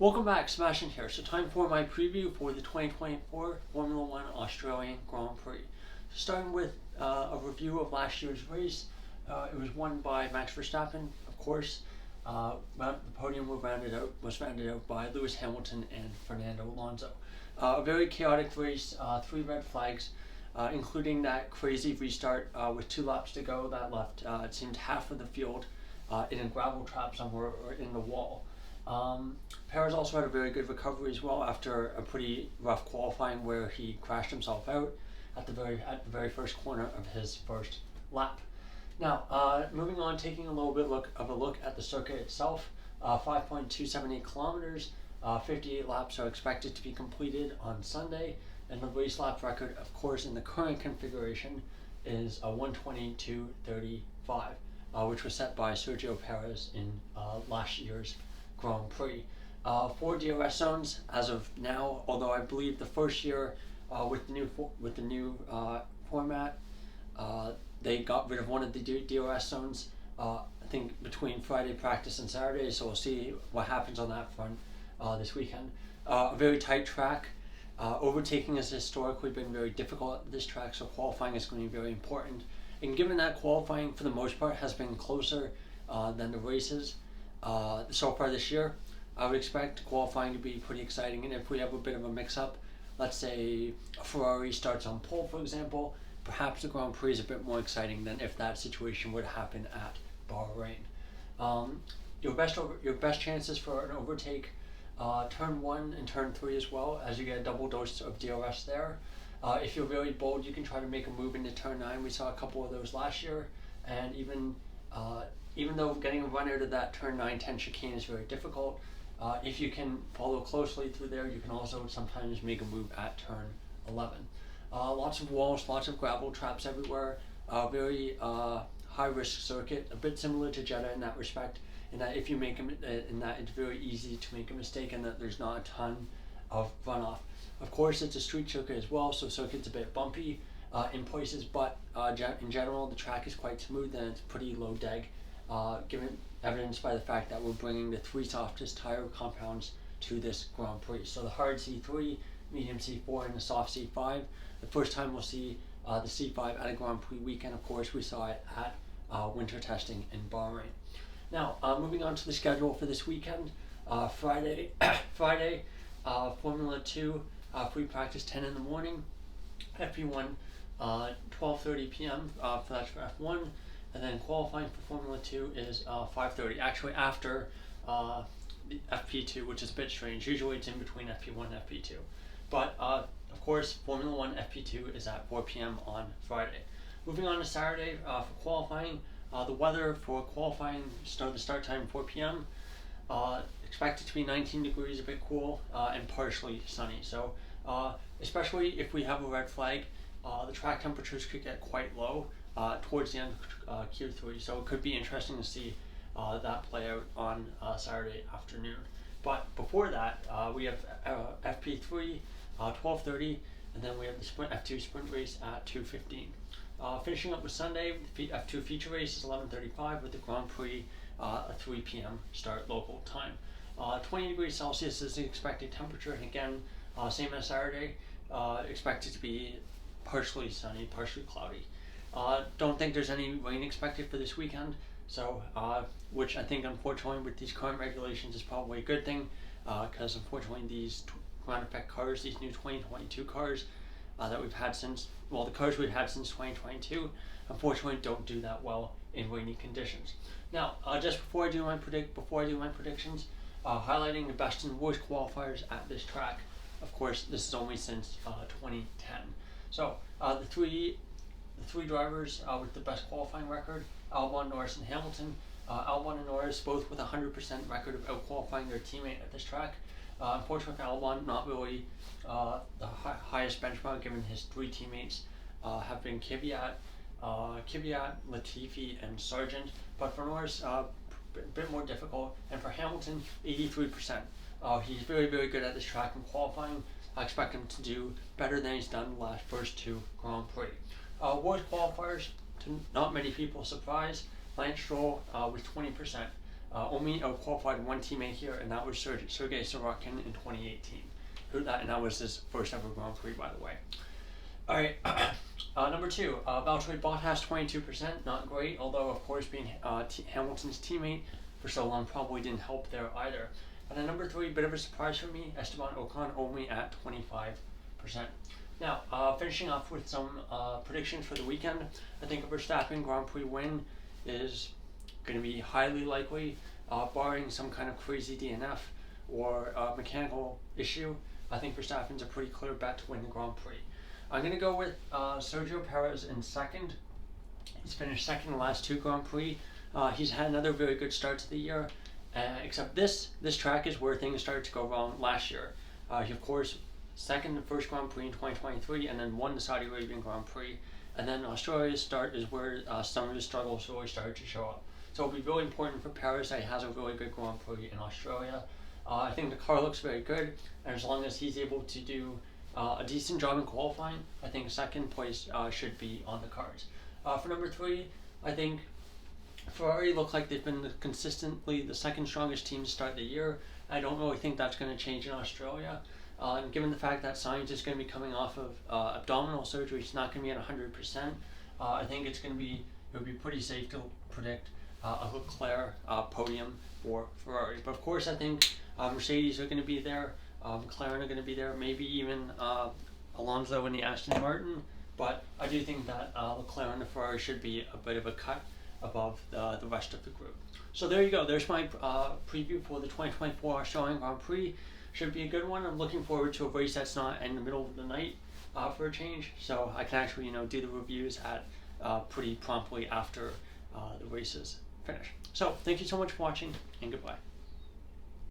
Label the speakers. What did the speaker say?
Speaker 1: Welcome back, Sebastian here. So time for my preview for the 2024 Formula One Australian Grand Prix. Starting with a review of last year's race. It was won by Max Verstappen, of course. The podium was rounded out by Lewis Hamilton and Fernando Alonso. A very chaotic race, 3 red flags, including that crazy restart with 2 laps to go that left, it seemed, half of the field in a gravel trap somewhere or in the wall. Perez also had a very good recovery as well after a pretty rough qualifying where he crashed himself out at the very first corner of his first lap. Now, moving on, taking a little bit of a look at the circuit itself. 5.278 kilometers, 58 laps are expected to be completed on Sunday, and the race lap record, of course, in the current configuration is 122.35, which was set by Sergio Perez in last year's Grand Prix. 4 DRS zones as of now, although I believe the first year with the new format, they got rid of one of the DRS zones, I think between Friday practice and Saturday, so we'll see what happens on that front this weekend. A very tight track. Overtaking has historically been very difficult at this track, so qualifying is going to be very important. And given that qualifying for the most part has been closer than the races so far this year, I would expect qualifying to be pretty exciting. And if we have a bit of a mix-up, let's say a Ferrari starts on pole, for example, perhaps the Grand Prix is a bit more exciting than if that situation would happen at Bahrain. Your best chances for an overtake, turn 1 and turn 3 as well, as you get a double dose of DRS there. If you're really bold, you can try to make a move into turn 9. We saw a couple of those last year, and even though getting a run out of that turn 9-10 chicane is very difficult, if you can follow closely through there, you can also sometimes make a move at turn 11. Lots of walls, lots of gravel traps everywhere. Very high-risk circuit, a bit similar to Jeddah in that respect, in that if you make it's very easy to make a mistake and that there's not a ton of runoff. Of course, it's a street circuit as well, so circuit's a bit bumpy in places, but in general, the track is quite smooth and it's pretty low deg, given evidenced by the fact that we're bringing the 3 softest tire compounds to this Grand Prix. So the hard C3, medium C4, and the soft C5. The first time we'll see the C5 at a Grand Prix weekend. Of course, we saw it at winter testing in Bahrain. Now, moving on to the schedule for this weekend. Friday, Formula 2 free practice 10 in the morning. FP1 12:30 p.m. That's for F1. And then qualifying for Formula 2 is 5:30, actually after the FP2, which is a bit strange. Usually it's in between FP1 and FP2. But of course, Formula 1 FP2 is at 4 p.m. on Friday. Moving on to Saturday for qualifying, the weather for qualifying, the start time 4 p.m. Expected to be 19 degrees, a bit cool, and partially sunny. So especially if we have a red flag, the track temperatures could get quite low towards the end of Q3, so it could be interesting to see that play out on Saturday afternoon. But before that, we have FP3 12:30, and then we have the F2 sprint race at 2:15. Finishing up with Sunday, the F2 feature race is 11:35 with the Grand Prix a 3 p.m. start local time. 20 degrees Celsius is the expected temperature, and again, same as Saturday, expected to be partially sunny, partially cloudy. Don't think there's any rain expected for this weekend, so which I think, unfortunately, with these current regulations is probably a good thing, because unfortunately these ground effect cars, these new 2022 cars that we've had since, well, the cars we've had since 2022, unfortunately don't do that well in rainy conditions. Now, just before I do my predictions, highlighting the best and worst qualifiers at this track. Of course, this is only since 2010. So the three drivers with the best qualifying record: Albon, Norris, and Hamilton. Albon and Norris both with a 100% record of out-qualifying their teammate at this track. Unfortunately, Albon not really the highest benchmark, given his 3 teammates have been Kvyat, Latifi, and Sargent. But for Norris, a bit more difficult. And for Hamilton, 83%. He's very, very good at this track in qualifying. I expect him to do better than he's done the first 2 Grand Prix. Worst qualifiers, to not many people's surprise, Lance Stroll with 20%. only qualified one teammate here, and that was Sergei Sorokin in 2018. And that was his first ever Grand Prix, by the way. All right, number 2, Valtteri Bottas, 22%, not great, although of course being Hamilton's teammate for so long probably didn't help there either. And then number 3, bit of a surprise for me, Esteban Ocon only at 25%. Now, finishing off with some predictions for the weekend, I think a Verstappen Grand Prix win is going to be highly likely, barring some kind of crazy DNF or mechanical issue. I think Verstappen's a pretty clear bet to win the Grand Prix. I'm going to go with Sergio Perez in second. He's finished second in the last 2 Grand Prix. He's had another very good start to the year, except this track is where things started to go wrong last year. He, of course, second the first Grand Prix in 2023, and then won the Saudi Arabian Grand Prix. And then Australia's start is where some of his struggles really started to show up. So it'll be really important for Perez that he has a really good Grand Prix in Australia. I think the car looks very good, and as long as he's able to do a decent job in qualifying, I think second place should be on the cards. For number 3, I think Ferrari look like they've been consistently the second strongest team to start the year. I don't really think that's going to change in Australia. And given the fact that Sainz is going to be coming off of abdominal surgery, he's not going to be at 100%. I think it would be pretty safe to predict a Leclerc podium for Ferrari. But of course, I think Mercedes are going to be there. McLaren are going to be there, maybe even Alonso and the Aston Martin, but I do think that Leclerc and the Ferrari should be a bit of a cut above the rest of the group. So there you go, there's my preview for the 2024 Australian Grand Prix. Should be a good one. I'm looking forward to a race that's not in the middle of the night for a change, so I can actually do the reviews at pretty promptly after the races finish. So thank you so much for watching, and goodbye.